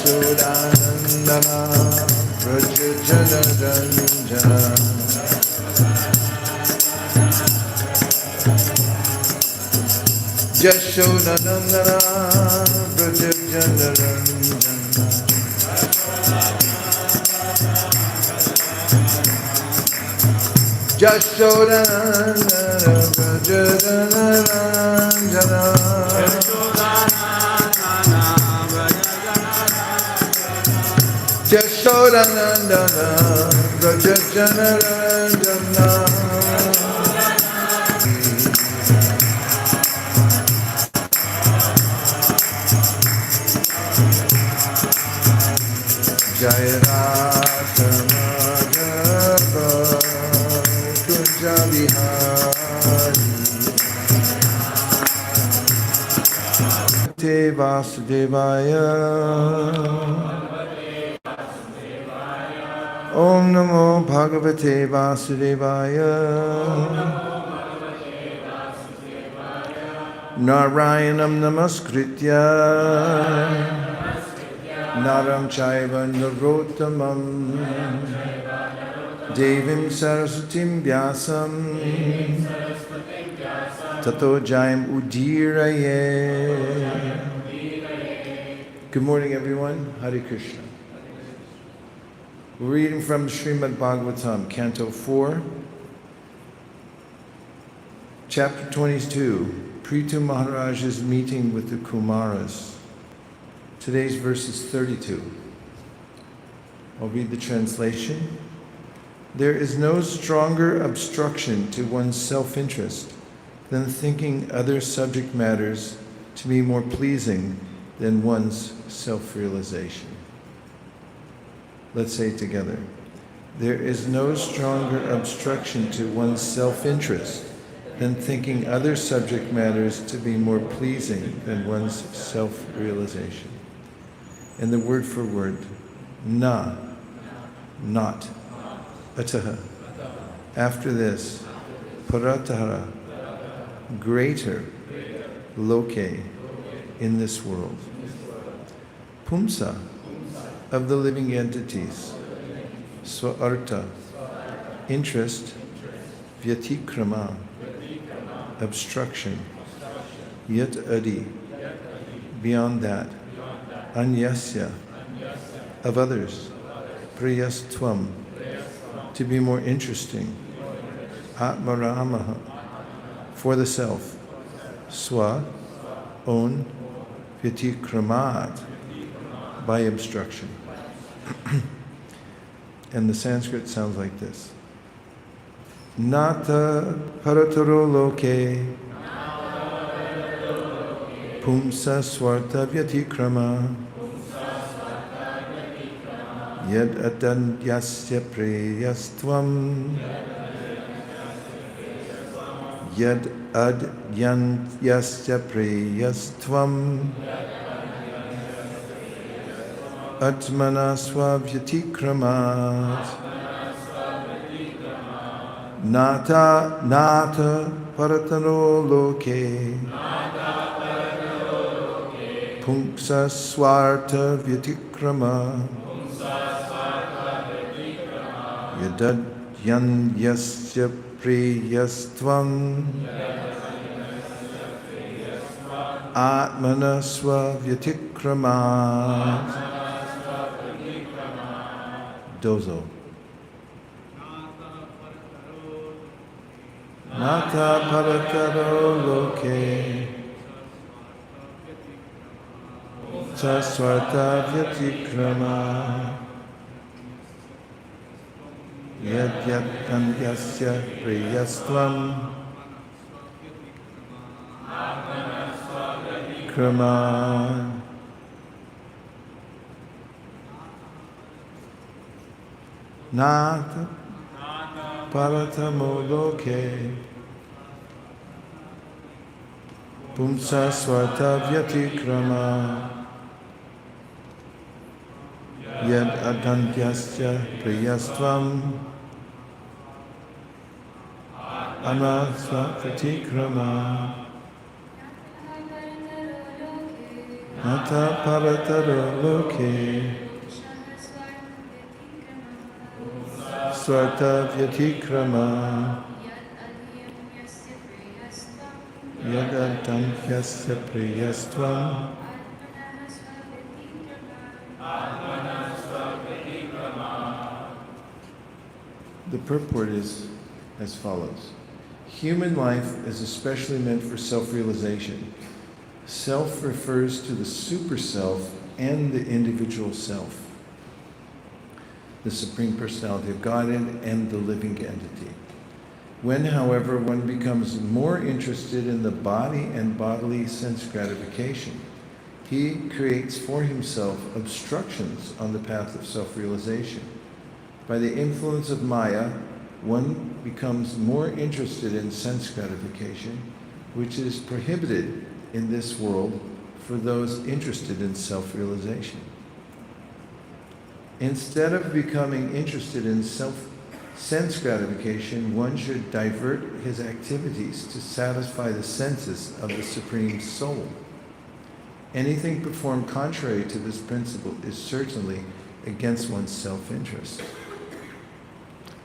Yashodanandana Prajajanaranja Yashodanandana Prajajanaranja Yashodanandana Prajajanaranja Yashodanandana Prajajanaranja Jaya Radha Madhava Kunja Vihari Te Vasudevaya Om Namo Bhagavate Vasudevaya Narayanam Namaskritya Naram Chaiva Narottamam Devim Saraswatim Vyasam Tato Jayam Udiraye. Good morning, everyone. Hare Krishna. We're reading from Srimad Bhagavatam, Canto 4, Chapter 22, Prithu Maharaj's meeting with the Kumaras. Today's verse is 32. I'll read the translation. There is no stronger obstruction to one's self-interest than thinking other subject matters to be more pleasing than one's self-realization. Let's say it together. There is no stronger obstruction to one's self-interest than thinking other subject matters to be more pleasing than one's self-realization. And the word for word, na, not, ataha. After this, paratara, greater, loke, in this world. Pumsa, of the living entities. Swa-arta, interest. Vyatikrama, obstruction. Yat adi, beyond that. Anyasya, of others. Priyastvam, to be more interesting. Atmaramaha, for the self. Swa, own. Vyatikramat, by obstruction. And the Sanskrit sounds like this. Nata parataro loke pumsa swarta vyatikrama yad adantyasya preyastvam yad adyantyasya preyastvam Atmana swavyatikramat Nata paratano loke Pumsa swarta vyatikrama Yadadyanyasya priyastvam Atmana swavyatikramat Dozo. Nata parataro loke Saswarta vyatikrama Yadyatanyasya priyastvam Krama Nata paratamo loke Pumsa swarta vyatikrama Yad adantyasya priyastvam Anasva vyatikrama Mata parataro loke Swarta vyatikrama Yadatam yasya priyastvam The purport is as follows. Human life is especially meant for self-realization. Self refers to the super-self and the individual self, the Supreme Personality of Godhead and the living entity. When, however, one becomes more interested in the body and bodily sense gratification, he creates for himself obstructions on the path of self-realization. By the influence of Maya, one becomes more interested in sense gratification, which is prohibited in this world for those interested in self-realization. Instead of becoming interested in sense gratification, one should divert his activities to satisfy the senses of the Supreme Soul. Anything performed contrary to this principle is certainly against one's self-interest.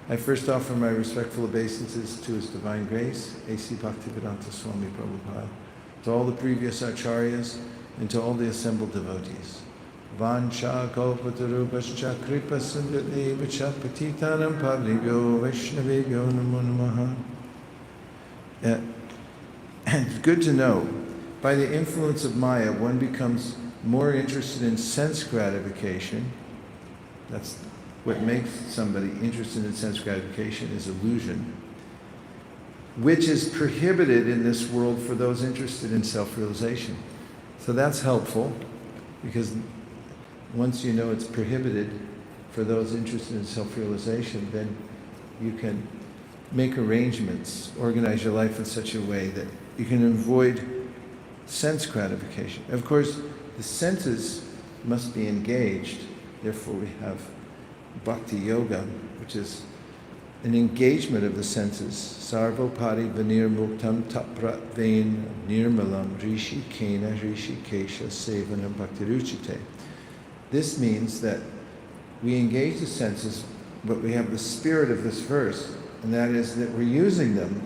I first offer my respectful obeisances to His Divine Grace, A.C. Bhaktivedanta Swami Prabhupada, to all the previous acharyas, and to all the assembled devotees. Vancha kalpatarubhascha kripa sindhyadevacha patitanam pavnebhyo vaishnavebhyo namo namaha. It's good to know, by the influence of Maya, one becomes more interested in sense gratification. That's what makes somebody interested in sense gratification is illusion, which is prohibited in this world for those interested in self-realization. So that's helpful, because once you know it's prohibited for those interested in self-realization, then you can make arrangements, organize your life in such a way that you can avoid sense gratification. Of course, the senses must be engaged, therefore we have Bhakti Yoga, which is an engagement of the senses. Sarvopari Vanir Muktam Taprat Vain Nirmalam Rishi Kena Rishi Kesha Sevanam Bhakti Ruchite. This means that we engage the senses, but we have the spirit of this verse, and that is that we're using them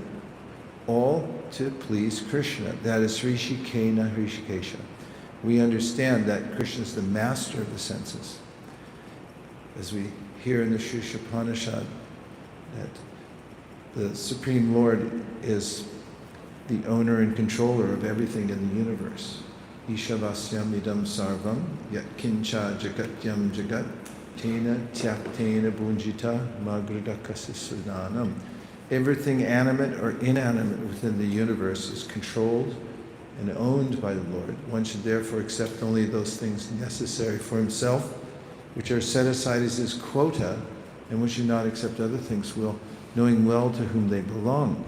all to please Krishna. That is Rishi Kena Rishi Kesha. We understand that Krishna is the master of the senses. As we hear in the Shishopanishad, that the Supreme Lord is the owner and controller of everything in the universe. Ishavasyam idam sarvam yat kincha jagatyam jagat tena tyaktena bunjita magradakasisudanam. Everything animate or inanimate within the universe is controlled and owned by the Lord. One should therefore accept only those things necessary for himself, which are set aside as his quota, and one should not accept other things, knowing well to whom they belong.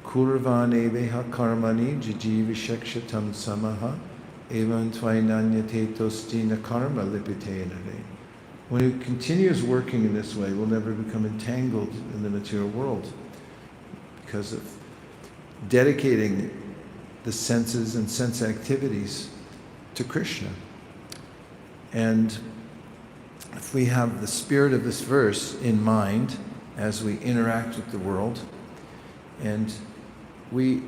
Kurvan eveha karmani jijivishakshatam samaha evan tvainanyate tostina karma lipitenare. One who continues working in this way will never become entangled in the material world because of dedicating the senses and sense activities to Krishna. And if we have the spirit of this verse in mind as we interact with the world, and we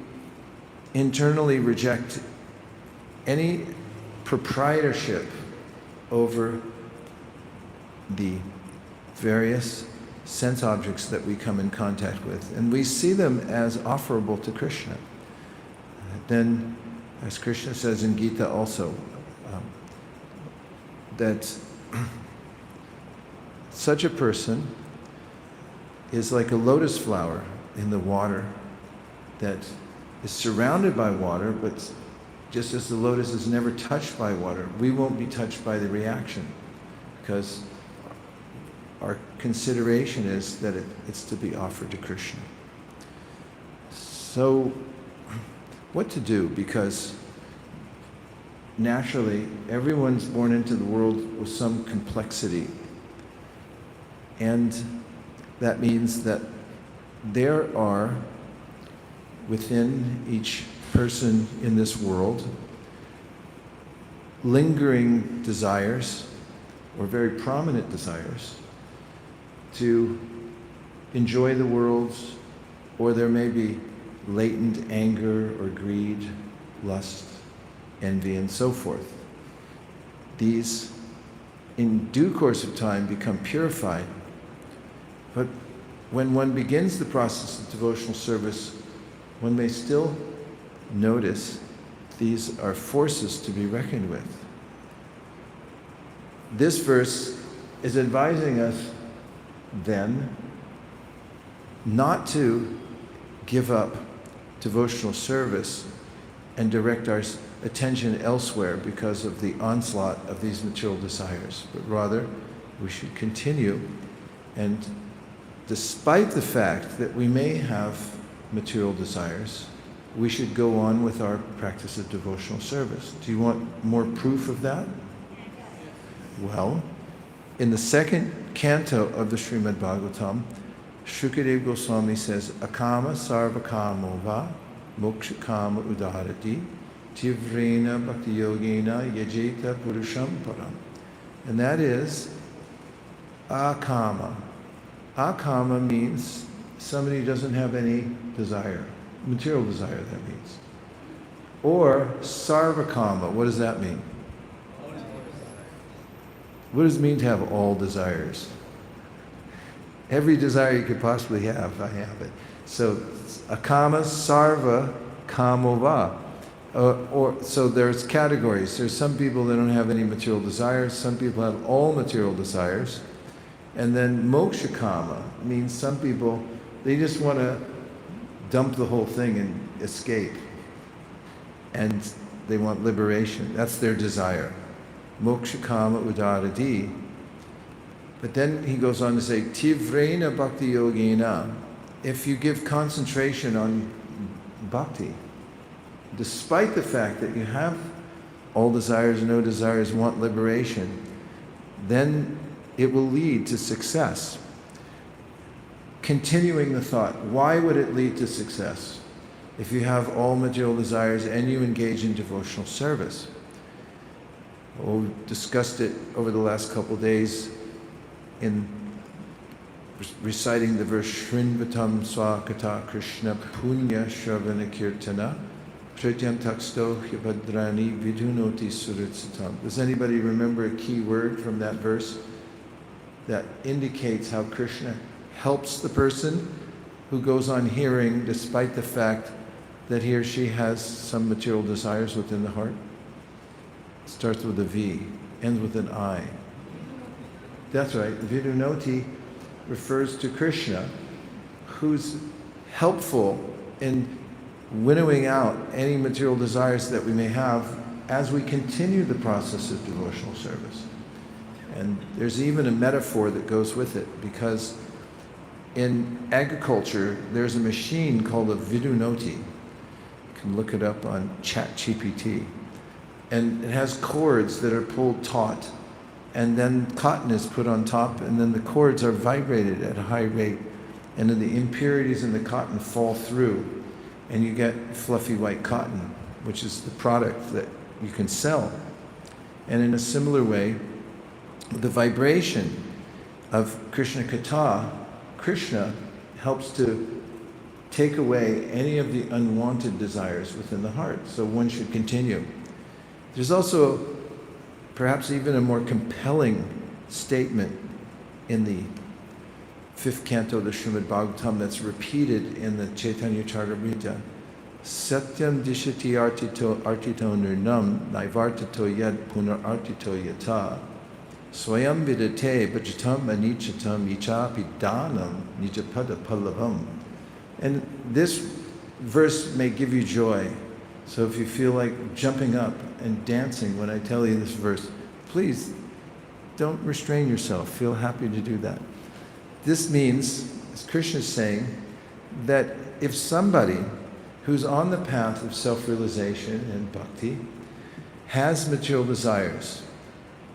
internally reject any proprietorship over the various sense objects that we come in contact with, and we see them as offerable to Krishna, then, as Krishna says in Gita also, that such a person is like a lotus flower in the water that is surrounded by water, but just as the lotus is never touched by water, we won't be touched by the reaction, because our consideration is that it's to be offered to Krishna. So, what to do? Because naturally, everyone's born into the world with some complexity. And that means that there are, within each person in this world, lingering desires or very prominent desires to enjoy the world, or there may be latent anger or greed, lust, envy, and so forth. These, in due course of time, become purified. But when one begins the process of devotional service, one may still notice these are forces to be reckoned with. This verse is advising us then not to give up devotional service and direct our attention elsewhere because of the onslaught of these material desires, but rather we should continue, and despite the fact that we may have material desires, we should go on with our practice of devotional service. Do you want more proof of that? Well, in the second canto of the Srimad Bhagavatam, Shukadeva Goswami says, Akama sarva kamo va moksha kama udarati tivrena bhakti yogena yajeta purusham param. And that is akama. Akama means somebody who doesn't have any desire, material desire, that means. Or sarvakama, what does that mean? What does it mean to have all desires? Every desire you could possibly have, I have it. So, akama sarva kamova. So there's categories. There's some people that don't have any material desires. Some people have all material desires. And then moksha kama means some people, they just want to dump the whole thing and escape. And they want liberation. That's their desire. Moksha kama udaradi. But then he goes on to say, Tivrena bhakti yogena. If you give concentration on bhakti, despite the fact that you have all desires, no desires, want liberation, then it will lead to success. Continuing the thought, why would it lead to success if you have all material desires and you engage in devotional service? Well, we discussed it over the last couple of days in reciting the verse Shrinvatam Swakata Krishna Punya Shravana Kirtana Prityan Taksto Hyabadrani Vidunoti Suritsatam. Does anybody remember a key word from that verse that indicates how Krishna helps the person who goes on hearing despite the fact that he or she has some material desires within the heart? It starts with a V, ends with an I. That's right, Vidunoti refers to Krishna, who's helpful in winnowing out any material desires that we may have as we continue the process of devotional service. And there's even a metaphor that goes with it, because in agriculture, there's a machine called a vidunoti. You can look it up on ChatGPT. And it has cords that are pulled taut, and then cotton is put on top, and then the cords are vibrated at a high rate, and then the impurities in the cotton fall through, and you get fluffy white cotton, which is the product that you can sell. And in a similar way, the vibration of Krishna Katha, Krishna helps to take away any of the unwanted desires within the heart. So one should continue. There's also perhaps even a more compelling statement in the 5th canto of the Srimad Bhagavatam that's repeated in the Chaitanya Charitamrita. Satyam dishati artito nirnam naivartito yad punar artito yata swayam vidate bhajatam anichatam ichapi danam nijapada pallavam. And this verse may give you joy. So if you feel like jumping up and dancing when I tell you this verse, please don't restrain yourself. Feel happy to do that. This means, as Krishna is saying, that if somebody who's on the path of self-realization and bhakti has material desires,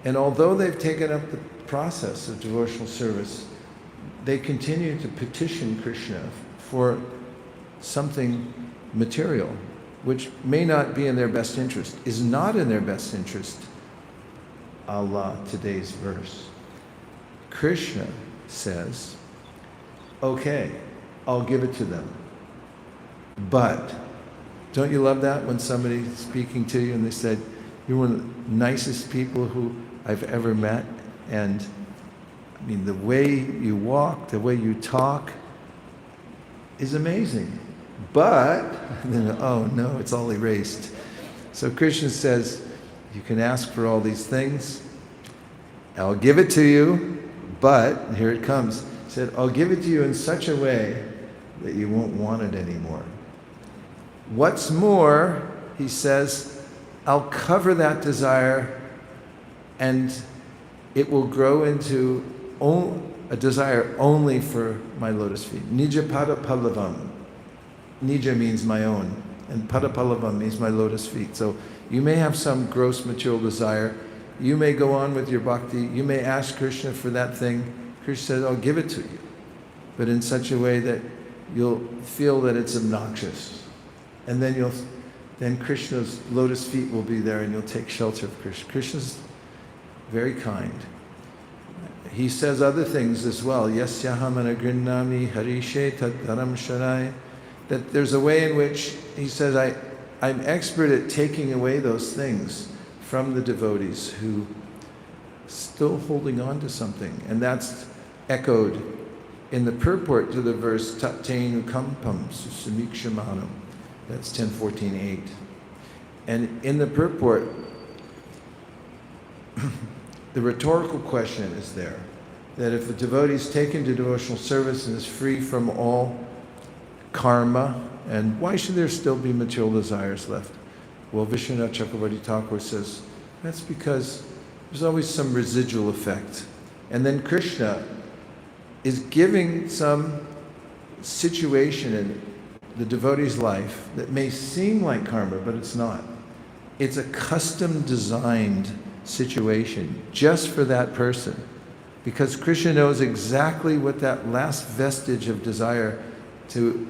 and although they've taken up the process of devotional service, they continue to petition Krishna for something material, which may not be in their best interest, is not in their best interest, a la today's verse. Krishna says, okay, I'll give it to them. But, don't you love that when somebody's speaking to you and they said, you're one of the nicest people who I've ever met, and I mean, the way you walk, the way you talk is amazing. But, then, oh no, it's all erased. So Krishna says, you can ask for all these things, I'll give it to you, but, and here it comes, he said, I'll give it to you in such a way that you won't want it anymore. What's more, he says, I'll cover that desire and it will grow into a desire only for my lotus feet. Nija pada pallavam. Nija means my own, and pada pallavam means my lotus feet. So you may have some gross material desire. You may go on with your bhakti. You may ask Krishna for that thing. Krishna says, I'll give it to you, but in such a way that you'll feel that it's obnoxious. And then Krishna's lotus feet will be there and you'll take shelter of Krishna. Krishna's very kind. He says other things as well. Yasyaham anagrinnami harishe tadharam sharai. That there's a way in which he says, I'm expert at taking away those things from the devotees who still holding on to something. And that's echoed in the purport to the verse Tattenu kampam susamikshamanam. That's 10:14:8. And in the purport, the rhetorical question is there, that if a devotee is taken to devotional service and is free from all karma, and why should there still be material desires left? Well, Vishwanath Chakravarti Thakur says, that's because there's always some residual effect. And then Krishna is giving some situation in the devotee's life that may seem like karma, but it's not. It's a custom-designed situation just for that person, because Krishna knows exactly what that last vestige of desire to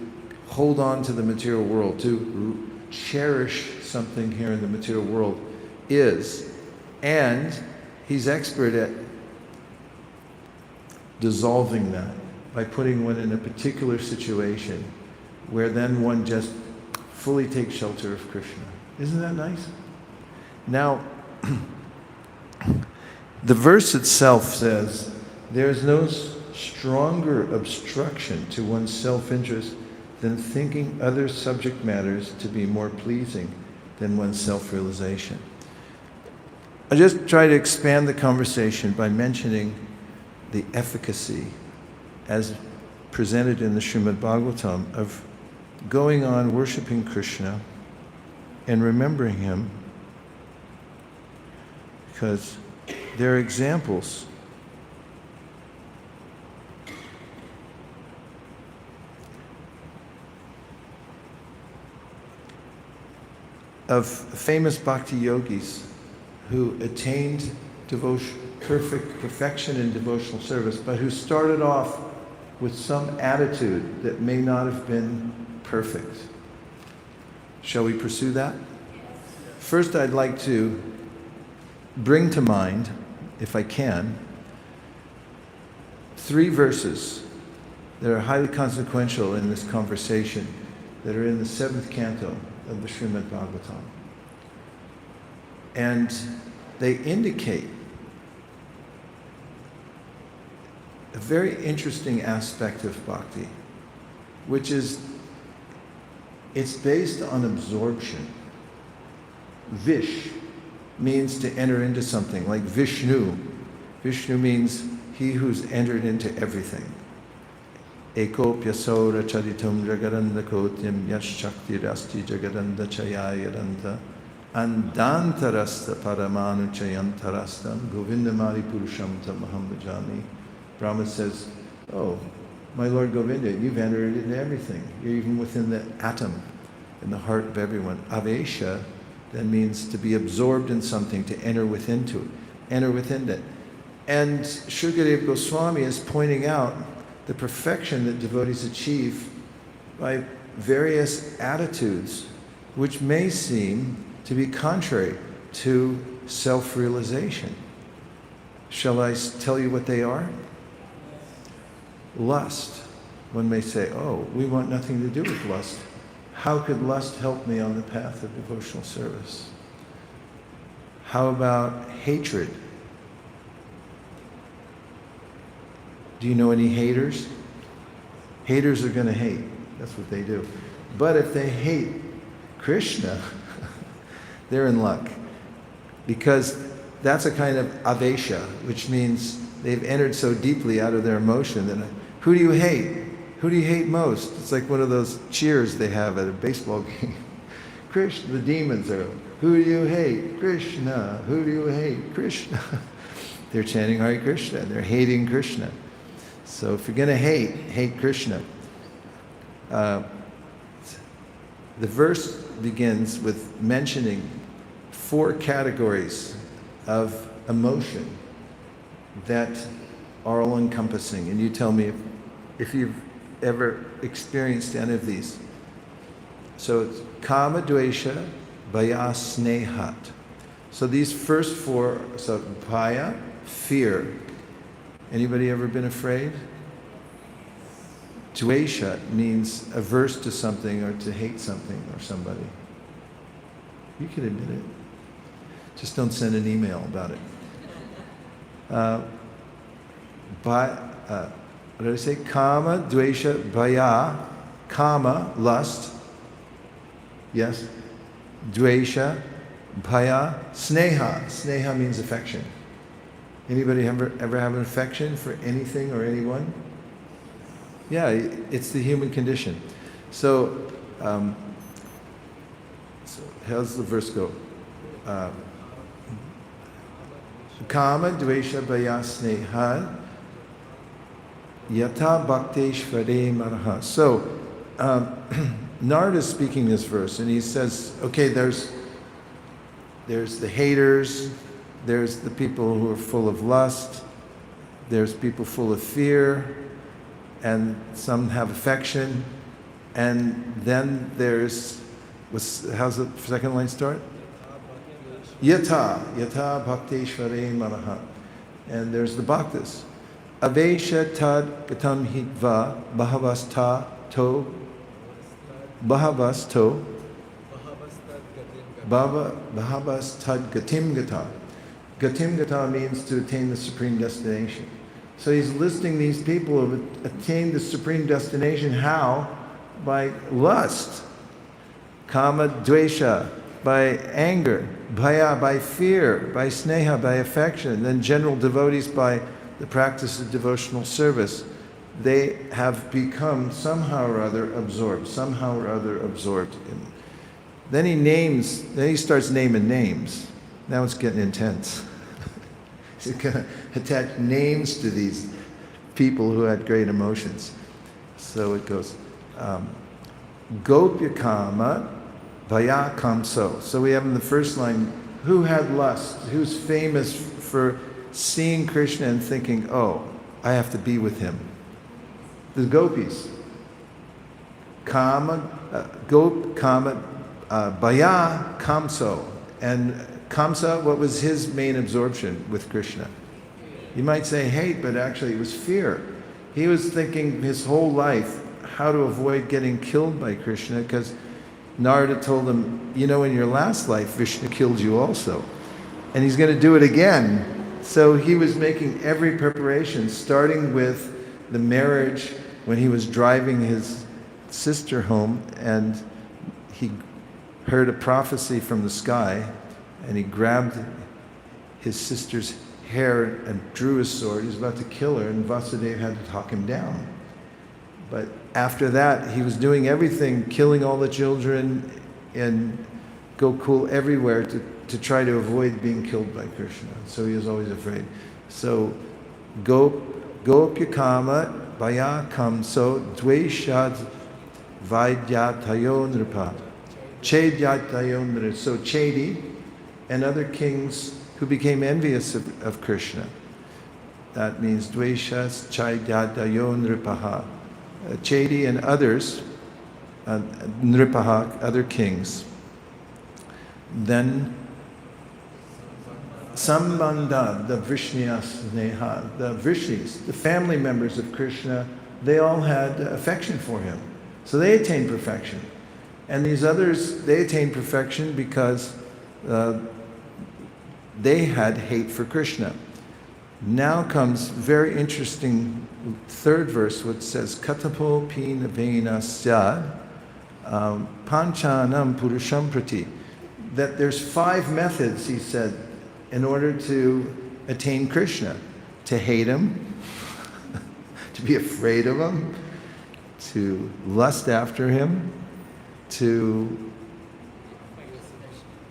hold on to the material world, to cherish something here in the material world is. And he's expert at dissolving that by putting one in a particular situation where then one just fully takes shelter of Krishna. Isn't that nice? Now, the verse itself says, there is no stronger obstruction to one's self-interest than thinking other subject matters to be more pleasing than one's self-realization. I just try to expand the conversation by mentioning the efficacy as presented in the Srimad Bhagavatam of going on worshiping Krishna and remembering him, because there are examples of famous bhakti yogis who attained perfection in devotional service, but who started off with some attitude that may not have been perfect. Shall we pursue that? First, I'd like to bring to mind, if I can, 3 verses that are highly consequential in this conversation that are in the 7th canto of the Srimad Bhagavatam. And they indicate a very interesting aspect of bhakti, which is it's based on absorption. Vish means to enter into something, like Vishnu. Vishnu means he who's entered into everything. Eko pyasora charitum jagadanda kotyam yashakti rasti jagadanda chayayadanda andantarasta paramanu chayantarastam govindamari purusham tamaham bhajami. Brahma says, oh, my Lord Govinda, you've entered into everything. You're even within the atom, in the heart of everyone. Avesha then means to be absorbed in something, to enter within it. And Shukadev Goswami is pointing out the perfection that devotees achieve by various attitudes which may seem to be contrary to self-realization. Shall I tell you what they are? Lust. One may say, oh, we want nothing to do with lust. How could lust help me on the path of devotional service? How about hatred? Do you know any haters? Haters are going to hate. That's what they do. But if they hate Krishna, they're in luck. Because that's a kind of avesha, which means they've entered so deeply out of their emotion that, who do you hate? Who do you hate most? It's like one of those cheers they have at a baseball game. Krishna, the demons are, who do you hate? Krishna. Who do you hate? Krishna. They're chanting Hare Krishna. They're hating Krishna. So if you're going to hate Krishna. The verse begins with mentioning 4 categories of emotion that are all encompassing. And you tell me if you've ever experienced any of these. So it's kama, dvesha, bhaya, snehat. So these first 4, so bhaya, fear. Anybody ever been afraid? Dvesha means averse to something or to hate something or somebody. You can admit it. Just don't send an email about it. What did I say? Kama, dvesha, bhaya. Kama, lust. Yes. Dvesha, bhaya, sneha. Sneha means affection. Anybody ever have an affection for anything or anyone? Yeah, it's the human condition. So how's the verse go? Kama, dvesha, bhaya, sneha, yata bhakteshvare maraha. So Narada is speaking this verse, and he says, okay, there's the haters, there's the people who are full of lust, there's people full of fear, and some have affection, and then there's, how's the second line start? Yata bhakteshvare manaha. And there's the bhaktas. Avesha tad gatam hitva bhavasta to bhavas tad gatim gata. Gatim gata means to attain the supreme destination. So he's listing these people who have attained the supreme destination. How? By lust. Kama, dvesha, by anger. Bhaya, by fear. By sneha, by affection. Then general devotees by the practice of devotional service. They have become somehow or other absorbed. Then he starts naming names. Now it's getting intense. He's going to attach names to these people who had great emotions. So it goes, Gopya Kama, Bhaya Kamso. So we have in the first line, who had lust? Who's famous for seeing Krishna and thinking, oh, I have to be with him? The gopis. Kama, Bhaya Kamso. And Kamsa, what was his main absorption with Krishna? You might say hate, but actually it was fear. He was thinking his whole life how to avoid getting killed by Krishna, because Narada told him, you know, in your last life, Vishnu killed you also. And he's going to do it again. So he was making every preparation, starting with the marriage when he was driving his sister home, and he heard a prophecy from the sky, and he grabbed his sister's hair and drew his sword. He was about to kill her, and Vasudeva had to talk him down. But after that, he was doing everything, killing all the children and Gokul everywhere to try to avoid being killed by Krishna. So he was always afraid. So Gopya Kama Bhaya Kamso Dveshad Vaidyatayo Nripa. Chedyatayo Nripa. So Chedi and other kings who became envious of Krishna. That means Dveshas Chaydadayo Nripaha. Chedi and others, Nripaha, other kings. Then Sambandha, the Vrishnyas Neha, the Vrishnis, the family members of Krishna, they all had affection for him. So they attained perfection. And these others, they attained perfection because they had hate for Krishna. Now comes very interesting third verse, which says, Katapo pina vena syad panchanam purusham prati. That there's 5 methods, he said, in order to attain Krishna. To hate him, to be afraid of him, to lust after him, to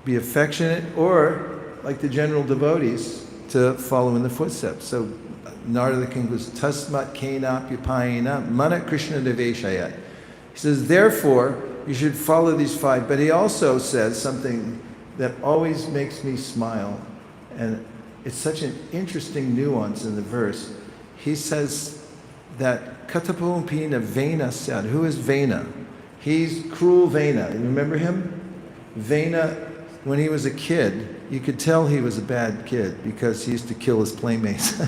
be affectionate, or, like the general devotees, to follow in the footsteps. So Narada concludes, Tasmat kena pipayena mana Krishna deveshayat. He says, therefore, you should follow these 5. But he also says something that always makes me smile, and it's such an interesting nuance in the verse. He says that Katapumpina Vena said, who is Vena? He's cruel Vena. You remember him? Vena, when he was a kid, you could tell he was a bad kid because he used to kill his playmates.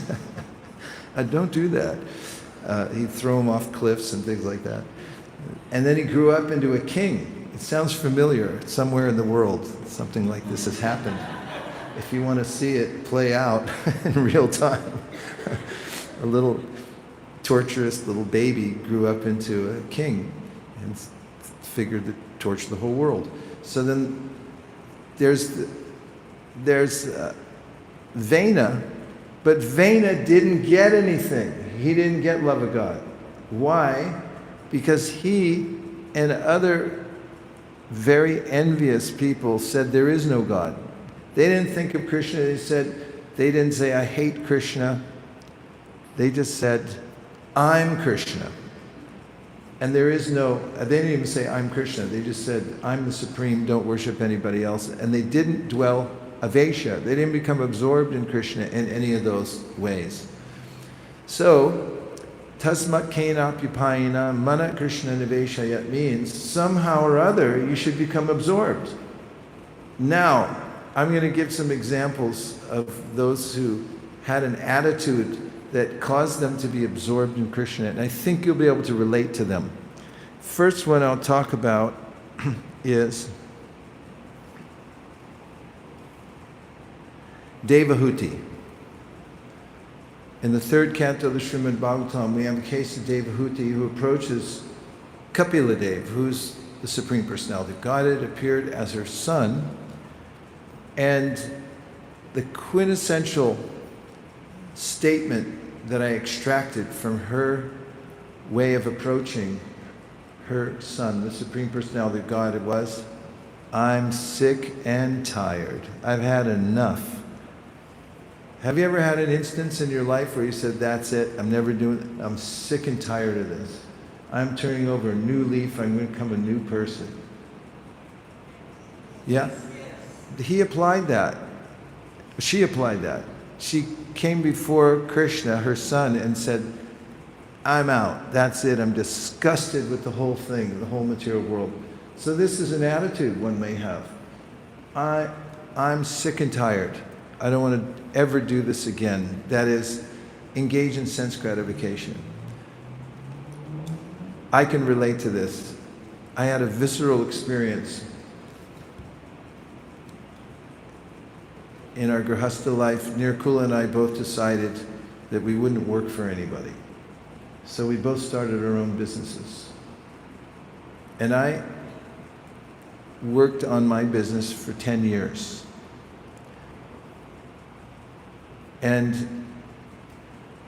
Don't do that. He'd throw them off cliffs and things like that. And then he grew up into a king. It sounds familiar. Somewhere in the world, something like this has happened. If you want to see it play out in real time, a little torturous little baby grew up into a king and figured to torch the whole world. So then there's Vena, but Vena didn't get anything. He didn't get love of God. Why? Because he and other very envious people said there is no God. They didn't think of Krishna. They didn't say, I hate Krishna. They just said, I'm Krishna. And there is no, they didn't even say, I'm Krishna. They just said, I'm the supreme, don't worship anybody else. And they didn't dwell avesha. They didn't become absorbed in Krishna in any of those ways. So, tasmat kenapyupayana mana Krishna niveshayat means somehow or other you should become absorbed. Now, I'm going to give some examples of those who had an attitude that caused them to be absorbed in Krishna, and I think you'll be able to relate to them. First one I'll talk about is Devahuti. In the 3rd canto of the Srimad Bhagavatam, we have a case of Devahuti who approaches Kapila, who's the Supreme Personality of Godhead, appeared as her son, and the quintessential statement that I extracted from her way of approaching her son, the Supreme Personality of God, was, I'm sick and tired. I've had enough. Have you ever had an instance in your life where you said, that's it, I'm never doing it, I'm sick and tired of this. I'm turning over a new leaf, I'm going to become a new person. Yeah? He applied that. She applied that. She came before Krishna, her son, and said, I'm out. That's it. I'm disgusted with the whole thing, the whole material world. So this is an attitude one may have. I'm sick and tired. I don't want to ever do this again. That is, engage in sense gratification. I can relate to this. I had a visceral experience in our Grihastha life. Nirkula and I both decided that we wouldn't work for anybody. So we both started our own businesses. And I worked on my business for 10 years. And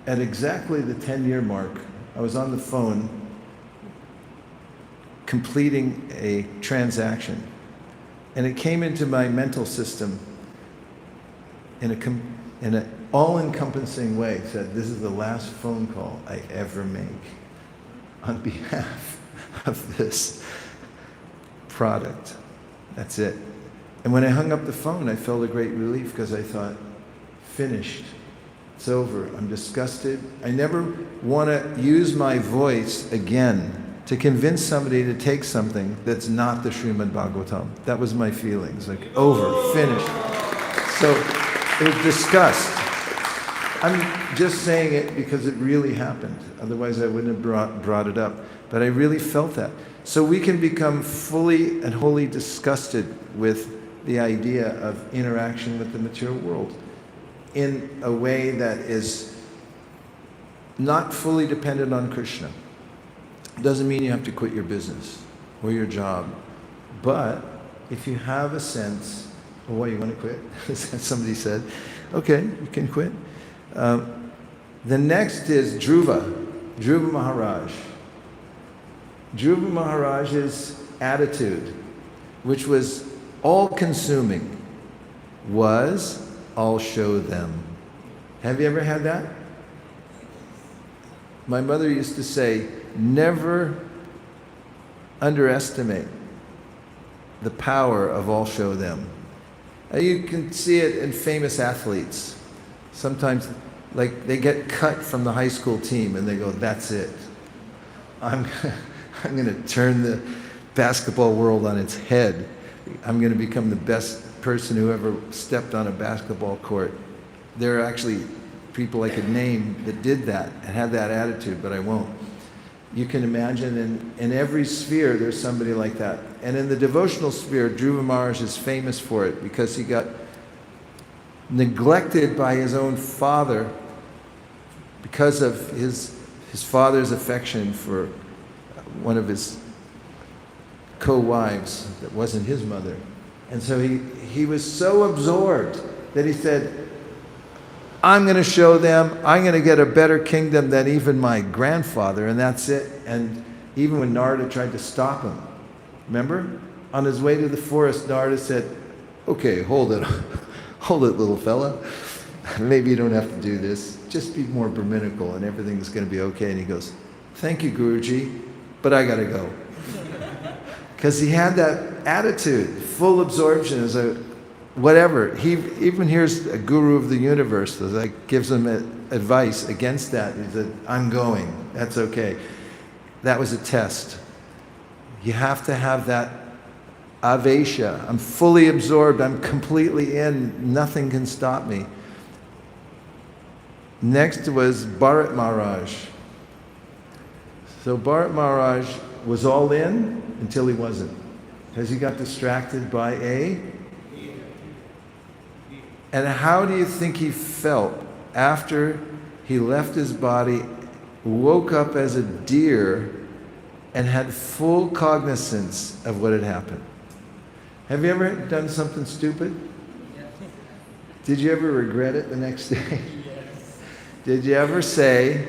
at exactly the 10-year mark, I was on the phone completing a transaction. And it came into my mental system in an all-encompassing way. It said, this is the last phone call I ever make on behalf of this product. That's it. And when I hung up the phone, I felt a great relief because I thought, finished. It's over. I'm disgusted. I never want to use my voice again to convince somebody to take something that's not the Srimad Bhagavatam. That was my feelings, like over, finished. So It was disgust. I'm just saying it because it really happened. Otherwise, I wouldn't have brought it up. But I really felt that. So we can become fully and wholly disgusted with the idea of interaction with the material world in a way that is not fully dependent on Krishna. Doesn't mean you have to quit your business or your job. But if you have a sense, oh, what, you want to quit? Somebody said, okay, you can quit. The next is Dhruva Maharaj. Dhruva Maharaj's attitude, which was all-consuming, was, I'll show them. Have you ever had that? My mother used to say, never underestimate the power of I'll show them. You can see it in famous athletes. Sometimes, like, they get cut from the high school team and they go, that's it. I'm going to turn the basketball world on its head. I'm going to become the best person who ever stepped on a basketball court. There are actually people I could name that did that and had that attitude, but I won't. You can imagine in every sphere there's somebody like that. And in the devotional sphere, Dhruva Maharaj is famous for it because he got neglected by his own father because of his father's affection for one of his co-wives that wasn't his mother. And so he was so absorbed that he said, I'm going to show them, I'm going to get a better kingdom than even my grandfather, and that's it. And even when Narada tried to stop him, remember? On his way to the forest, Narada said, okay, hold it, little fella. Maybe you don't have to do this. Just be more Brahminical and everything's going to be okay. And he goes, thank you, Guruji, but I got to go. Because he had that attitude, full absorption as a whatever. He even hears a guru of the universe that gives him advice against that. He said, I'm going. That's okay. That was a test. You have to have that avesha. I'm fully absorbed. I'm completely in. Nothing can stop me. Next was Bharat Maharaj. So Bharat Maharaj was all in until he wasn't. Because he got distracted by a... And how do you think he felt after he left his body, woke up as a deer, and had full cognizance of what had happened? Have you ever done something stupid? Did you ever regret it the next day? Yes. Did you ever say,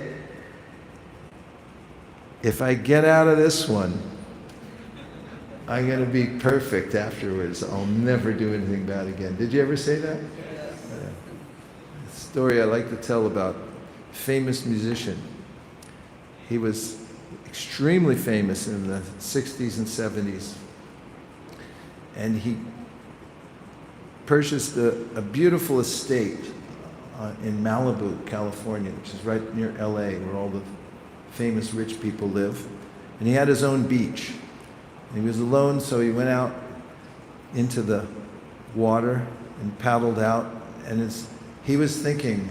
if I get out of this one, I'm going to be perfect afterwards. I'll never do anything bad again. Did you ever say that? Story I like to tell about a famous musician. He was extremely famous in the 60s and 70s. And he purchased a beautiful estate in Malibu, California, which is right near LA, where all the famous rich people live. And he had his own beach. And he was alone, so he went out into the water and paddled out. And he was thinking,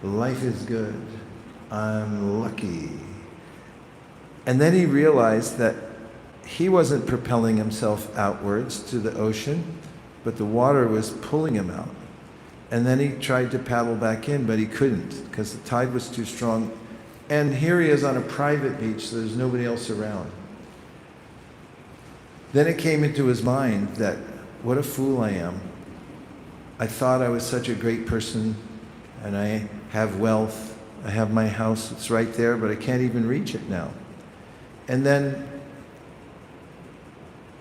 life is good. I'm lucky. And then he realized that he wasn't propelling himself outwards to the ocean, but the water was pulling him out. And then he tried to paddle back in, but he couldn't because the tide was too strong. And here he is on a private beach, so there's nobody else around. Then it came into his mind that, what a fool I am. I thought I was such a great person, and I have wealth. I have my house, it's right there, but I can't even reach it now. And then,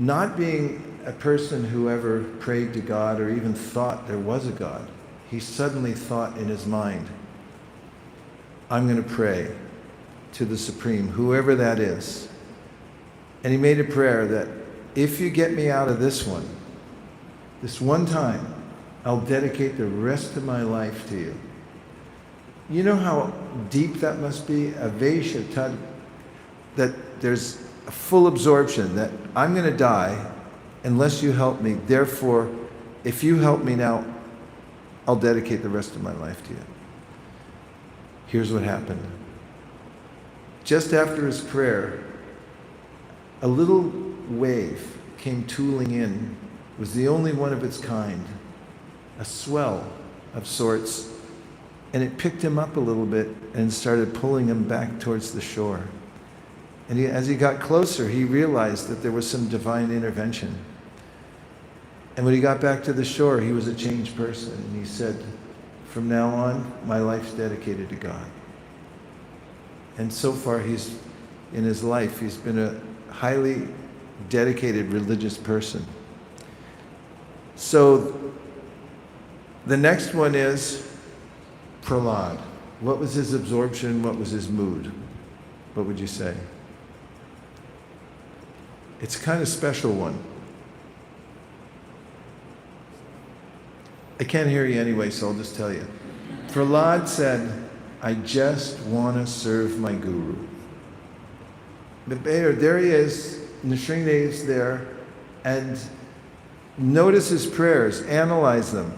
not being a person who ever prayed to God or even thought there was a God, he suddenly thought in his mind, I'm going to pray to the Supreme, whoever that is. And he made a prayer that, if you get me out of this one time, I'll dedicate the rest of my life to you. You know how deep that must be? A Vaishya, that there's a full absorption, that I'm going to die unless you help me. Therefore, if you help me now, I'll dedicate the rest of my life to you. Here's what happened. Just after his prayer, a little wave came tooling in. It was the only one of its kind, a swell of sorts, and it picked him up a little bit and started pulling him back towards the shore. And as he got closer, he realized that there was some divine intervention. And when he got back to the shore, he was a changed person. And he said, from now on, my life's dedicated to God. And so far, in his life, he's been a highly dedicated religious person. So the next one is Prahlad. What was his absorption? What was his mood? What would you say? It's a kind of special one. I can't hear you anyway, so I'll just tell you. Prahlad said, I just want to serve my guru. There he is, Nrsingadev's there, and notice his prayers, analyze them.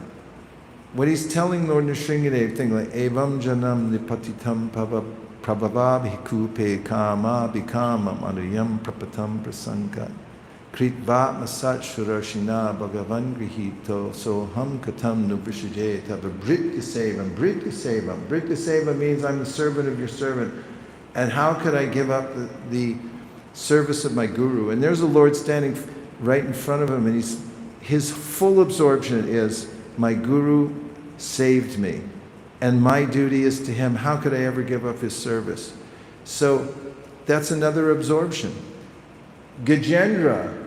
What he's telling Lord Nrsingadev, things like, Evam janam nipatitam prabhava bhikupe kama bhikamam anuyam prapatam prasanka kritva masat shurashina bhagavan grihito soham katam nubrishajeta bhritti sevam. Britti seva means I'm the servant of your servant. And how could I give up the service of my guru? And there's a Lord standing right in front of him, and his full absorption is, my guru saved me, and my duty is to him. How could I ever give up his service? So that's another absorption. Gajendra,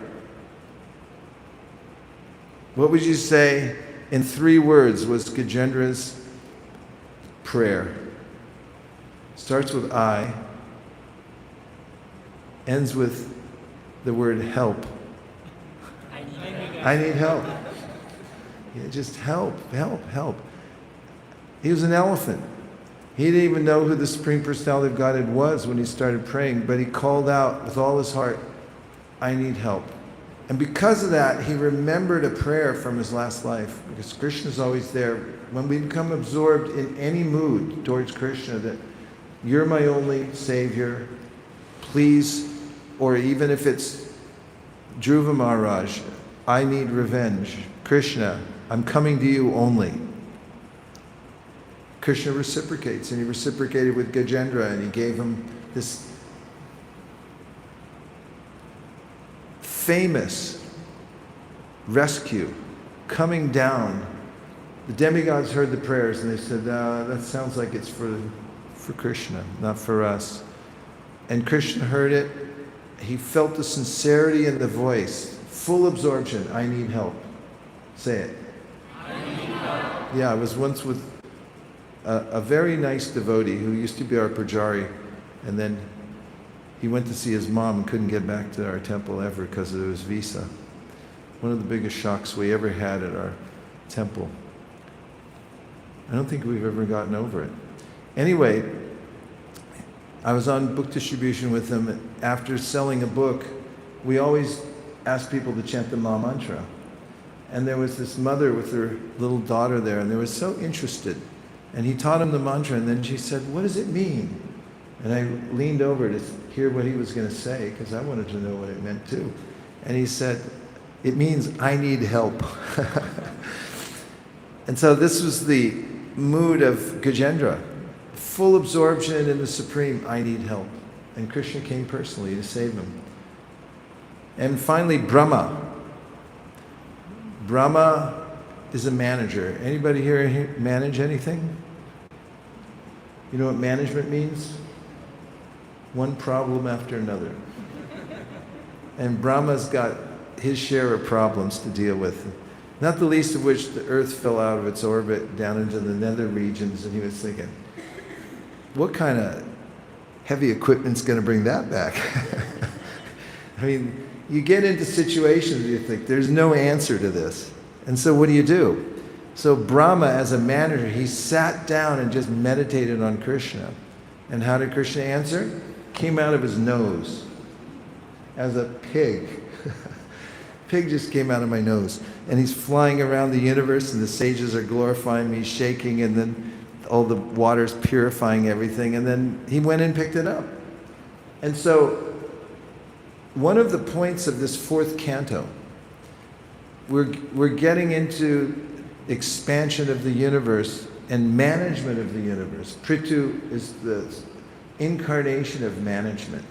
what would you say in 3 words was Gajendra's prayer? Starts with I, ends with the word help. I need help. Yeah, just help. He was an elephant. He didn't even know who the Supreme Personality of Godhead was when he started praying, but he called out with all his heart, I need help. And because of that, he remembered a prayer from his last life, because Krishna is always there. When we become absorbed in any mood towards Krishna, that you're my only Savior, please, or even if it's Dhruva Maharaj, I need revenge. Krishna, I'm coming to you only. Krishna reciprocates, and he reciprocated with Gajendra, and he gave him this famous rescue coming down. The demigods heard the prayers, and they said, that sounds like it's for Krishna, not for us. And Krishna heard it. He felt the sincerity in the voice, full absorption. I need help. Say it. I need help. Yeah, I was once with a very nice devotee who used to be our pujari, and then he went to see his mom and couldn't get back to our temple ever because of his visa. One of the biggest shocks we ever had at our temple. I don't think we've ever gotten over it. Anyway, I was on book distribution with him. After selling a book, we always asked people to chant the Ma Mantra. And there was this mother with her little daughter there, and they were so interested. And he taught him the mantra, and then she said, what does it mean? And I leaned over to hear what he was going to say, because I wanted to know what it meant too. And he said, it means I need help. And so this was the mood of Gajendra. Full absorption in the Supreme, I need help. And Krishna came personally to save him. And finally, Brahma. Brahma is a manager. Anybody here manage anything? You know what management means? One problem after another. And Brahma's got his share of problems to deal with. Not the least of which the earth fell out of its orbit down into the nether regions, and he was thinking, what kind of heavy equipment's going to bring that back? I mean, you get into situations where you think, there's no answer to this. And so what do? So Brahma, as a manager, he sat down and just meditated on Krishna. And how did Krishna answer? Came out of his nose as a pig. pig just came out of my nose. And he's flying around the universe, and the sages are glorifying me, shaking, and then all the water's purifying everything. And then he went and picked it up. And so, one of the points of this fourth canto, we're getting into expansion of the universe and management of the universe. Prithu is the incarnation of management.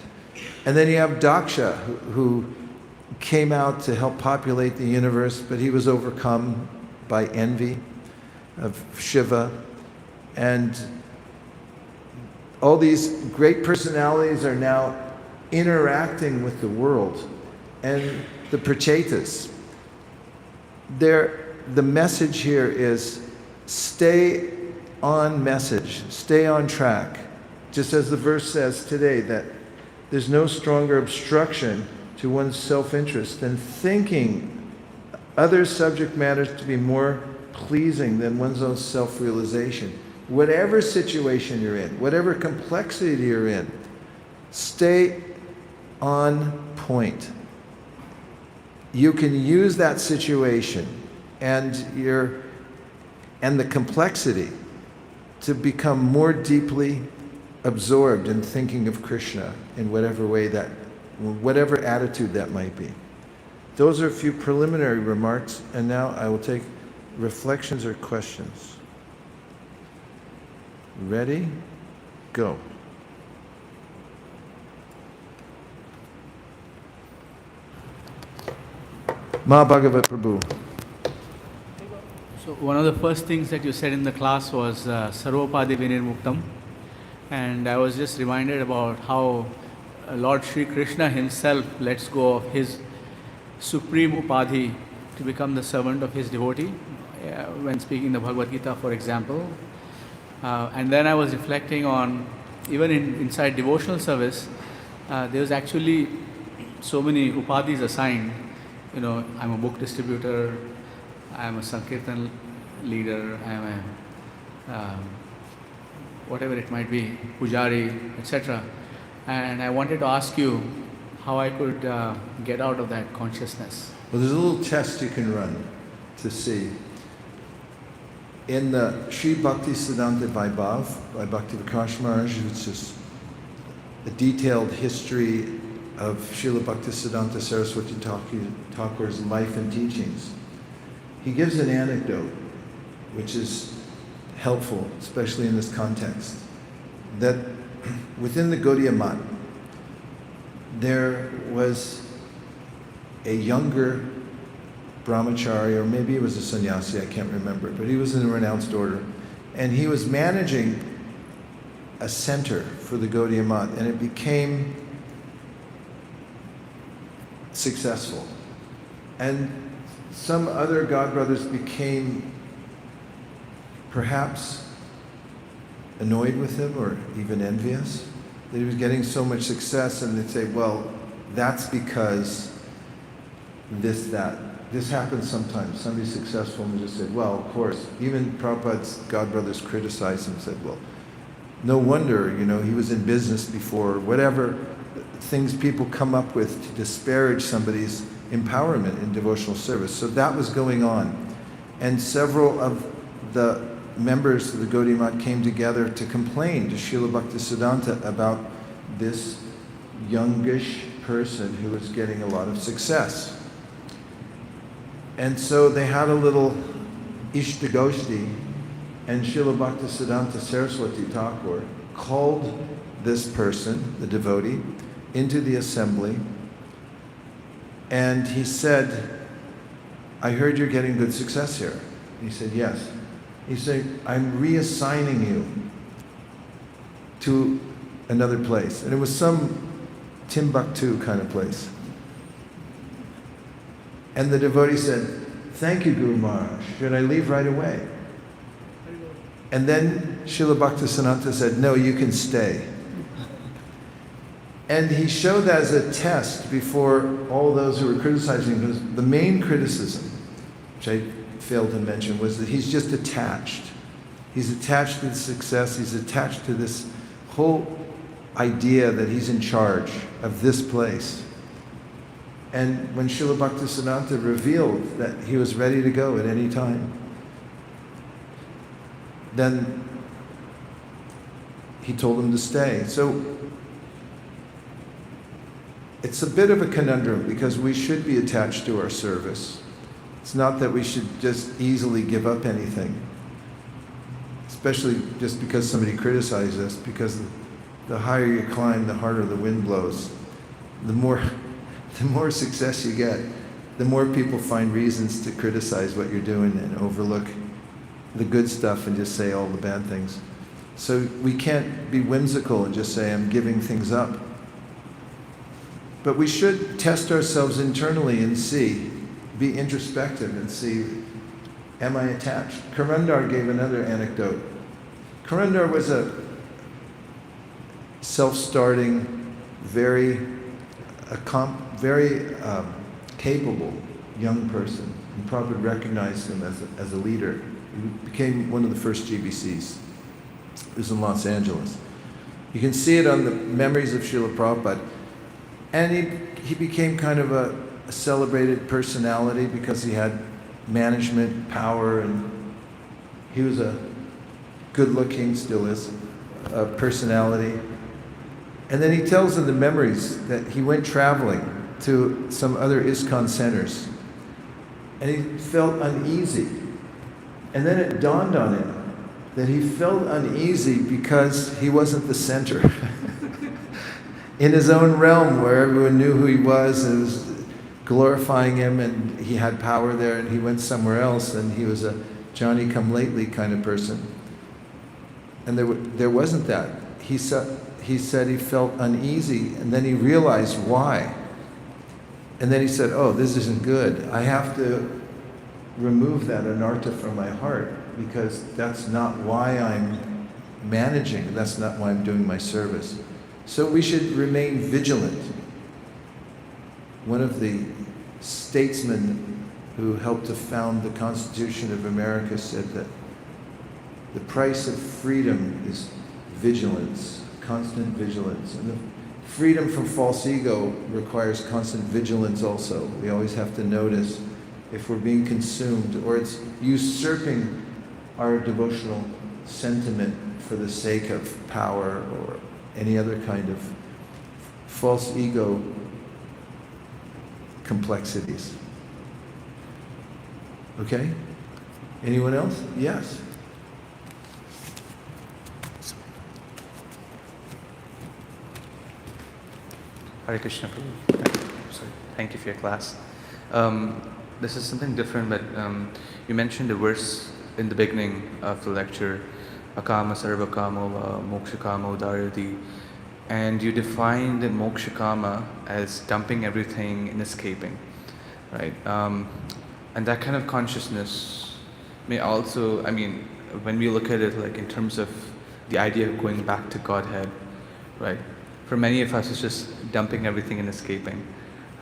And then you have Daksha, who came out to help populate the universe, but he was overcome by envy of Shiva. And all these great personalities are now interacting with the world. And the Prachetas, the message here is stay on message, stay on track. Just as the verse says today, that there's no stronger obstruction to one's self-interest than thinking other subject matters to be more pleasing than one's own self-realization. Whatever situation you're in, whatever complexity you're in, stay on point. You can use that situation and the complexity to become more deeply absorbed in thinking of Krishna in whatever attitude that might be. Those are a few preliminary remarks, and now I will take reflections or questions. Ready? Go. Ma Bhagavat Prabhu. So one of the first things that you said in the class was Sarvopadi Vinirmuktam, and I was just reminded about how Lord Sri Krishna himself lets go of his supreme upadhi to become the servant of his devotee, when speaking the Bhagavad Gita, for example. And then I was reflecting on, even inside devotional service, there's actually so many upadhis assigned. You know, I'm a book distributor, I'm a Sankirtan leader, I'm a whatever it might be, pujari, etc. And I wanted to ask you how I could get out of that consciousness. Well, there's a little test you can run to see. In the Sri Bhakti Siddhanta Vaibhav by Bhakti Vikas Maharaj, which is a detailed history of Srila Bhakti Siddhanta Saraswati Thakur's life and teachings, he gives an anecdote which is helpful, especially in this context, that within the Gaudiya Math, there was a younger brahmachari, or maybe he was a sannyasi, I can't remember, but he was in a renounced order, and he was managing a center for the Gaudiya Math, and it became successful. And some other godbrothers became perhaps annoyed with him or even envious that he was getting so much success, and they'd say, well, that's because this happens sometimes. Somebody's successful and they just said, well, of course. Even Prabhupada's godbrothers criticized him and said, well, no wonder, he was in business before, whatever things people come up with to disparage somebody's empowerment in devotional service. So that was going on. And several of the members of the Gaudiya Math came together to complain to Srila Bhaktisiddhanta about this youngish person who was getting a lot of success. And so they had a little Ishtagoshti, and Srila Bhaktisiddhanta Saraswati Thakur called this person, the devotee, into the assembly, and he said, I heard you're getting good success here. He said, yes. He said, I'm reassigning you to another place. And it was some Timbuktu kind of place. And the devotee said, thank you, Guru Maharaj. Should I leave right away? And then Srila Bhaktisiddhanta said, no, you can stay. And he showed that as a test before all those who were criticizing him, because the main criticism, which I failed to mention, was that he's just attached. He's attached to the success, he's attached to this whole idea that he's in charge of this place. And when Srila Bhaktisiddhanta revealed that he was ready to go at any time, then he told him to stay. So it's a bit of a conundrum because we should be attached to our service. It's not that we should just easily give up anything, especially just because somebody criticizes us, because the higher you climb, the harder the wind blows. The more success you get, the more people find reasons to criticize what you're doing and overlook the good stuff and just say all the bad things. So we can't be whimsical and just say, I'm giving things up. But we should test ourselves internally and see, be introspective and see, am I attached? Karandar gave another anecdote. Karandar was a self-starting, very capable young person, and Prabhupada recognized him as a leader. He became one of the first GBCs. It was in Los Angeles. You can see it on the memories of Srila Prabhupada. And he became kind of a celebrated personality because he had management power, and he was a good-looking, still is, personality. And then he tells in the memories that he went traveling to some other ISKCON centers, and he felt uneasy. And then it dawned on him that he felt uneasy because he wasn't the center. In his own realm, where everyone knew who he was and was glorifying him, and he had power there, and he went somewhere else, and he was a Johnny-come-lately kind of person. And there wasn't that. He said he felt uneasy, and then he realized why. And then he said, oh, this isn't good. I have to remove that anartha from my heart, because that's not why I'm managing, that's not why I'm doing my service. So we should remain vigilant. One of the statesmen who helped to found the Constitution of America said that the price of freedom is vigilance, constant vigilance. And the freedom from false ego requires constant vigilance also. We always have to notice if we're being consumed or it's usurping our devotional sentiment for the sake of power or any other kind of false ego complexities. Okay? Anyone else? Yes. Hare Krishna, Prabhu. Sorry. Thank you for your class. This is something different, but you mentioned a verse in the beginning of the lecture, Akama Sarvakamo Mokshakamo Dharati, and you defined Mokshakama as dumping everything and escaping, right? And that kind of consciousness may also, I mean, when we look at it like in terms of the idea of going back to Godhead, right? For many of us, it's just dumping everything and escaping,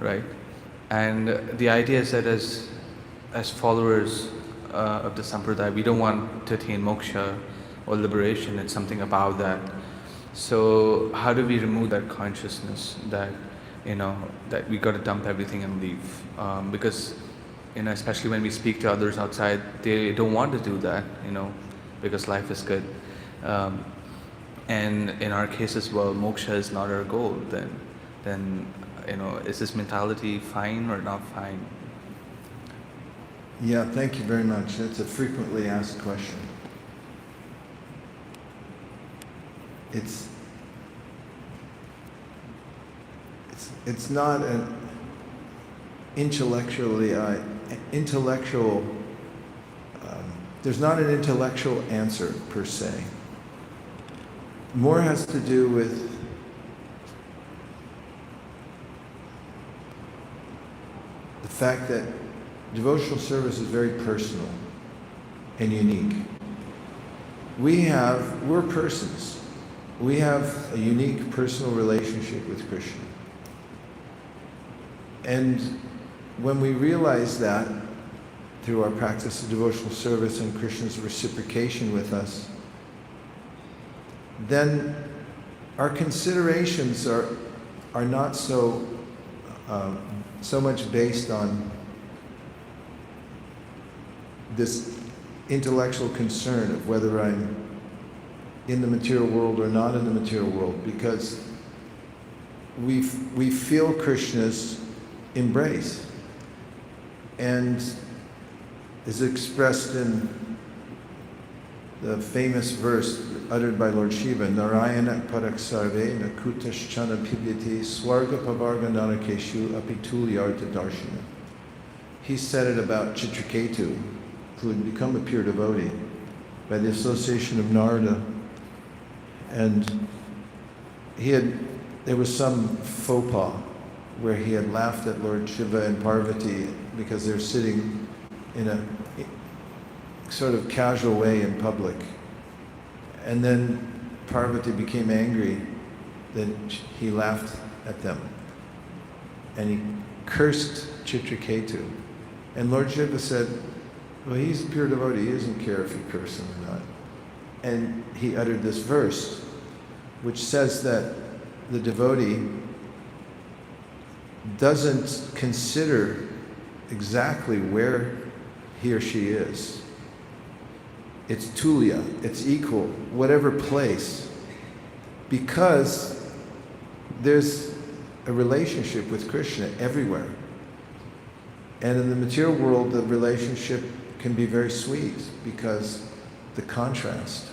right? And the idea is that as followers of the Sampradaya, we don't want to attain moksha or liberation. It's something about that. So how do we remove that consciousness that, that we got to dump everything and leave? Because, especially when we speak to others outside, they don't want to do that, because life is good. And in our case as well, moksha is not our goal. Then is this mentality fine or not fine? Yeah, thank you very much. That's a frequently asked question. It's not an there's not an intellectual answer per se. More has to do with the fact that devotional service is very personal and unique. We're persons. We have a unique personal relationship with Krishna. And when we realize that through our practice of devotional service and Krishna's reciprocation with us, then our considerations are not so so much based on this intellectual concern of whether I'm in the material world or not in the material world, because we feel Krishna's embrace, and is expressed in the famous verse uttered by Lord Shiva, Narayana parak sarve nakutaschana pibhyati swarga pavarga narakeshu apitulyarta darshana. He said it about Chitraketu, who had become a pure devotee by the association of Narada. And there was some faux pas where he had laughed at Lord Shiva and Parvati because they're sitting in a sort of casual way in public. And then Parvati became angry that he laughed at them. And he cursed Chitraketu. And Lord Shiva said, well, he's a pure devotee, he doesn't care if you curse him or not. And he uttered this verse, which says that the devotee doesn't consider exactly where he or she is. It's tulya, it's equal, whatever place, because there's a relationship with Krishna everywhere. And in the material world, the relationship can be very sweet because the contrast.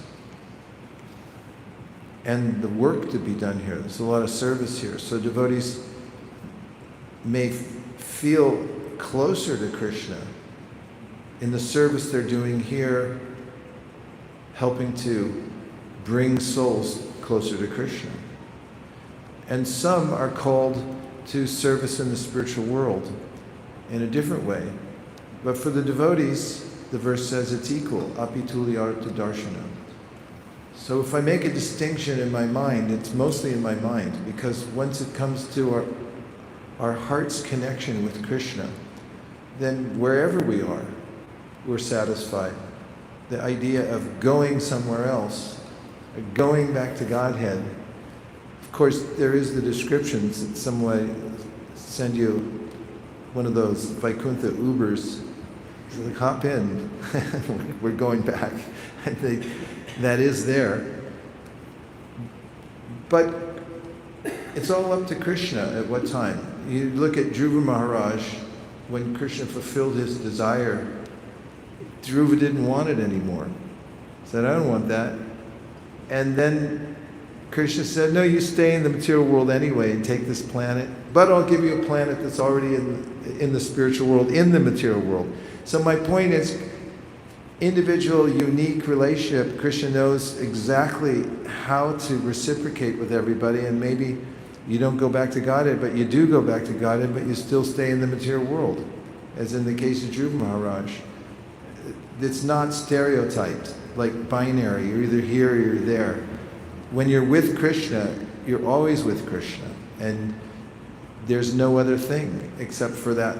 And the work to be done here, there's a lot of service here. So devotees may feel closer to Krishna in the service they're doing here, helping to bring souls closer to Krishna. And some are called to service in the spiritual world in a different way. But for the devotees, the verse says it's equal, apitulyarta darshana. So if I make a distinction in my mind, it's mostly in my mind, because once it comes to our heart's connection with Krishna, then wherever we are, we're satisfied. The idea of going somewhere else, going back to Godhead, of course there is the descriptions that some way send you one of those Vaikuntha Ubers, like, hop in, we're going back. That is there. But it's all up to Krishna at what time. You look at Dhruva Maharaj, when Krishna fulfilled his desire, Dhruva didn't want it anymore. He said, I don't want that. And then Krishna said, no, you stay in the material world anyway and take this planet, but I'll give you a planet that's already in the spiritual world, in the material world. So my point is, individual, unique relationship, Krishna knows exactly how to reciprocate with everybody, and maybe you don't go back to Godhead, but you do go back to Godhead, but you still stay in the material world, as in the case of Dhruva Maharaj. It's not stereotyped, like binary, you're either here or you're there. When you're with Krishna, you're always with Krishna, and there's no other thing except for that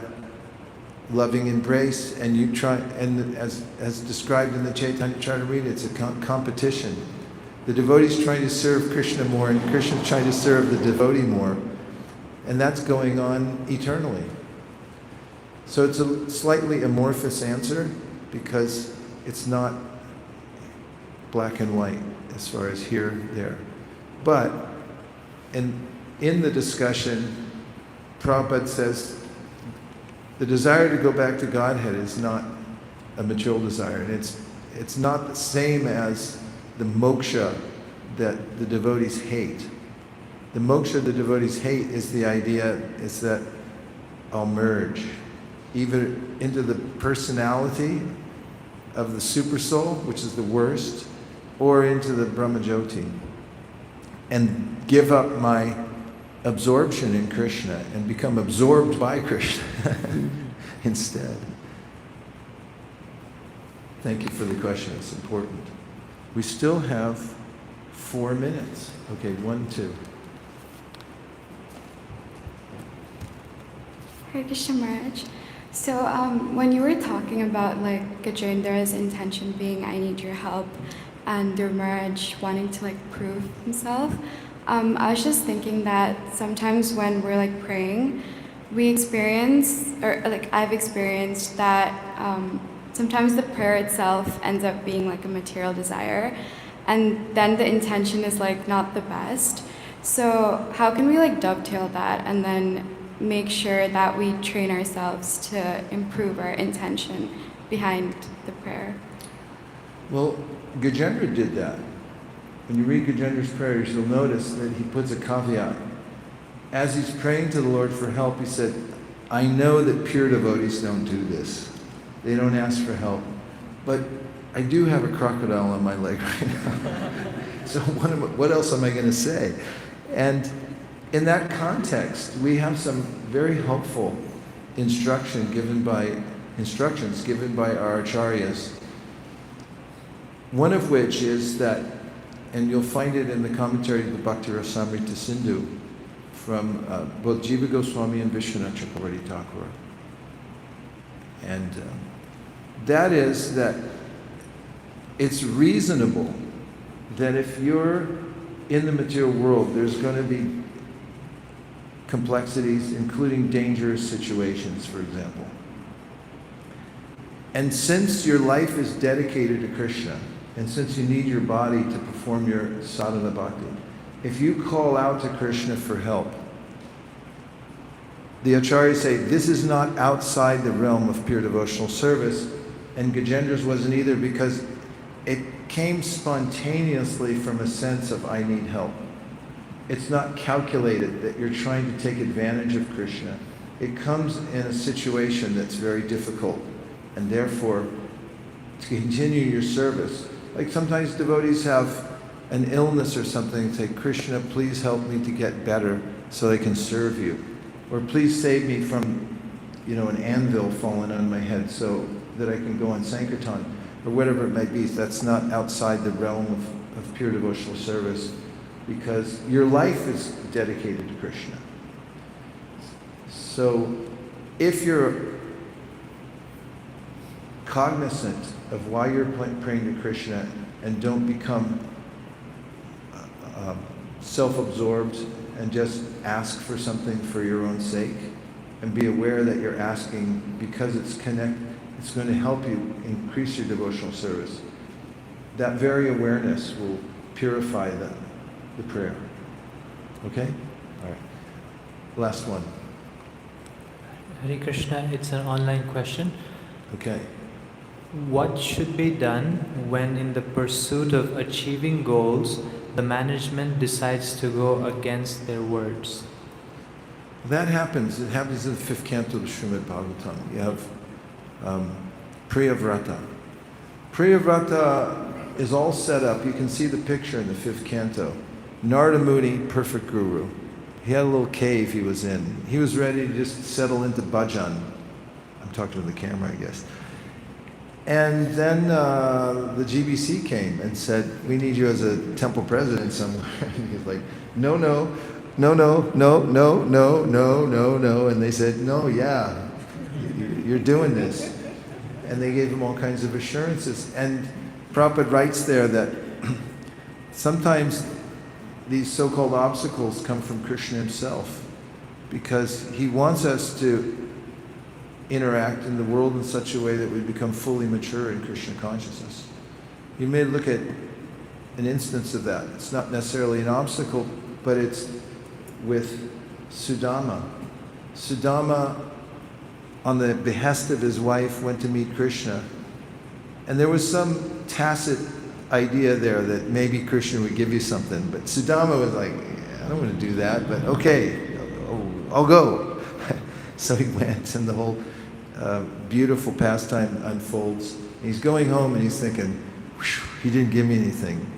loving embrace, and you try, and as described in the Chaitanya Charitamrita, it's a competition. The devotee's trying to serve Krishna more, and Krishna's trying to serve the devotee more, and that's going on eternally. So it's a slightly amorphous answer, because it's not black and white as far as here, there. But in the discussion, Prabhupada says, the desire to go back to Godhead is not a material desire, and it's not the same as the moksha that the devotees hate. The moksha the devotees hate is the idea is that I'll merge either into the personality of the super soul, which is the worst, or into the Brahmajyoti, and give up my absorption in Krishna and become absorbed by Krishna instead. Thank you for the question, it's important. We still have 4 minutes. Okay, 1, 2. Hare Krishna Maharaj. So when you were talking about like Gajendра's intention being, I need your help, and Dhruva Maharaj wanting to like prove himself, I was just thinking that sometimes when we're like praying, we experience, or like I've experienced that sometimes the prayer itself ends up being like a material desire, and then the intention is like not the best. So how can we like dovetail that and then make sure that we train ourselves to improve our intention behind the prayer? Well, Gajendra did that. When you read Gajendra's prayers, you'll notice that he puts a caveat. As he's praying to the Lord for help, he said, I know that pure devotees don't do this. They don't ask for help. But I do have a crocodile on my leg right now. So what else am I going to say? And in that context, we have some very helpful instructions given by our acharyas. One of which is that, and you'll find it in the commentary of the Bhakti Rasamrita Sindhu from both Jiva Goswami and Vishwanath Chakravarti Thakur. And that is that it's reasonable that if you're in the material world, there's going to be complexities, including dangerous situations, for example. And since your life is dedicated to Krishna, and since you need your body to perform your sadhana bhakti, if you call out to Krishna for help, the acharyas say this is not outside the realm of pure devotional service, and Gajendra's wasn't either, because it came spontaneously from a sense of I need help. It's not calculated that you're trying to take advantage of Krishna. It comes in a situation that's very difficult, and therefore to continue your service. Like sometimes devotees have an illness or something, say, Krishna, please help me to get better so I can serve you. Or please save me from, an anvil falling on my head so that I can go on Sankirtan, or whatever it might be. That's not outside the realm of pure devotional service, because your life is dedicated to Krishna. So if you're cognizant of why you're praying to Krishna and don't become self-absorbed and just ask for something for your own sake, and be aware that you're asking because it's going to help you increase your devotional service. That very awareness will purify the prayer. Okay? All right. Last one. Hare Krishna, it's an online question. Okay. What should be done when in the pursuit of achieving goals, the management decides to go against their words? That happens. It happens in the 5th canto of the Srimad Bhagavatam. You have Priyavrata. Priyavrata is all set up. You can see the picture in the 5th canto. Narada Muni, perfect guru. He had a little cave he was in. He was ready to just settle into bhajan. I'm talking to the camera, I guess. And then the GBC came and said, we need you as a temple president somewhere. And he was like, no. And they said, no, yeah, you're doing this. And they gave him all kinds of assurances. And Prabhupada writes there that sometimes these so-called obstacles come from Krishna himself, because he wants us to interact in the world in such a way that we become fully mature in Krishna consciousness. You may look at an instance of that. It's not necessarily an obstacle, but it's with Sudama. Sudama, on the behest of his wife, went to meet Krishna. And there was some tacit idea there that maybe Krishna would give you something. But Sudama was like, I don't want to do that, but okay, I'll go. So he went, and the whole beautiful pastime unfolds. He's going home and he's thinking, he didn't give me anything.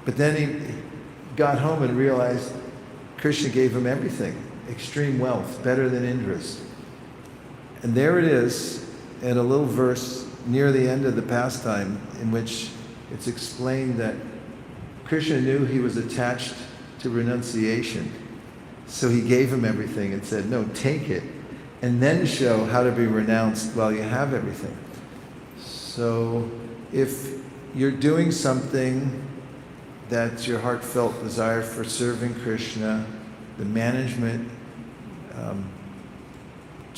But then he got home and realized Krishna gave him everything. Extreme wealth, better than Indra's. And there it is, in a little verse near the end of the pastime, in which it's explained that Krishna knew he was attached to renunciation. So he gave him everything and said, no, take it, and then show how to be renounced while you have everything. So if you're doing something that's your heartfelt desire for serving Krishna, the management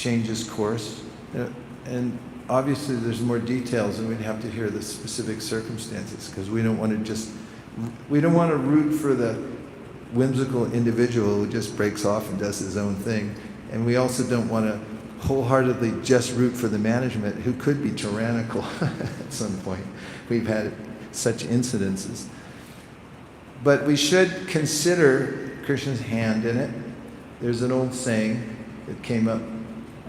change his course. And obviously there's more details and we'd have to hear the specific circumstances because we don't want to root for the whimsical individual who just breaks off and does his own thing. And we also don't want to wholeheartedly just root for the management who could be tyrannical at some point. We've had such incidences. But we should consider Krishna's hand in it. There's an old saying that came up,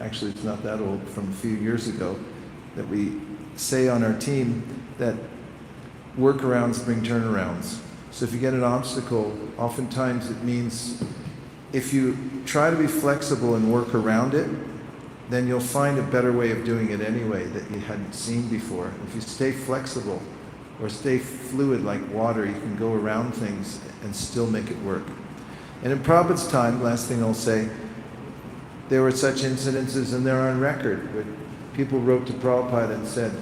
actually it's not that old, from a few years ago, that we say on our team that workarounds bring turnarounds. So if you get an obstacle, oftentimes it means if you try to be flexible and work around it, then you'll find a better way of doing it anyway that you hadn't seen before. If you stay flexible or stay fluid like water, you can go around things and still make it work. And in Prabhupada's time, last thing I'll say, there were such incidences and they're on record. Where people wrote to Prabhupada and said,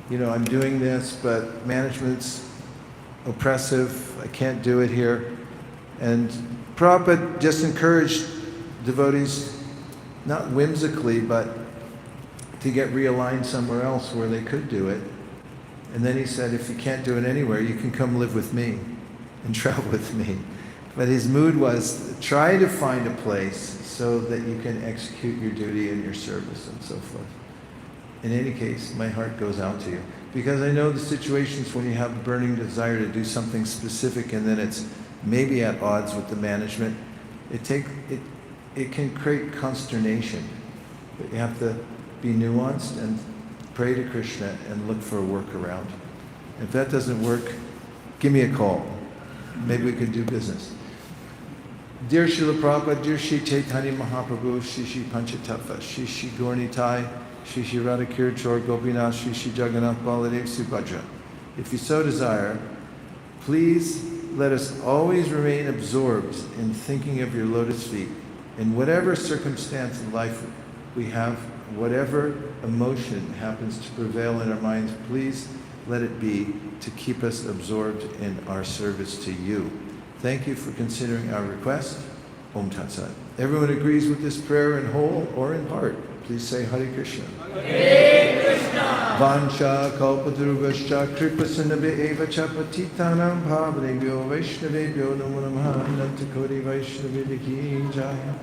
you know, I'm doing this, but management's oppressive, I can't do it here. And Prabhupada just encouraged devotees, not whimsically, but to get realigned somewhere else where they could do it. And then he said, if you can't do it anywhere, you can come live with me and travel with me. But his mood was, try to find a place so that you can execute your duty and your service and so forth. In any case, my heart goes out to you. Because I know the situations when you have a burning desire to do something specific and then it's maybe at odds with the management, it can create consternation. But you have to be nuanced and pray to Krishna and look for a workaround. If that doesn't work, give me a call. Maybe we could do business. Dear Srila Prabhupada, dear Shri Chaitanya Mahaprabhu, Shri Shri Panchatattva, Shri Shri Gauranitai, Shri Shri Radhakir Chor Gopinath, Shri Shri Jagannath Baladev Subhadra. If you so desire, please let us always remain absorbed in thinking of your lotus feet. In whatever circumstance in life we have, whatever emotion happens to prevail in our minds, please let it be to keep us absorbed in our service to you. Thank you for considering our request. Om Tat Sat. Everyone agrees with this prayer in whole or in part. Please say Hare Krishna. Hare Krishna. Vancha kalpadurvascha kripasinabhe eva cha patitanam bhavanebhyo vaishnavebhyo namo namaha nantakoti vaishnavibhiki jaya.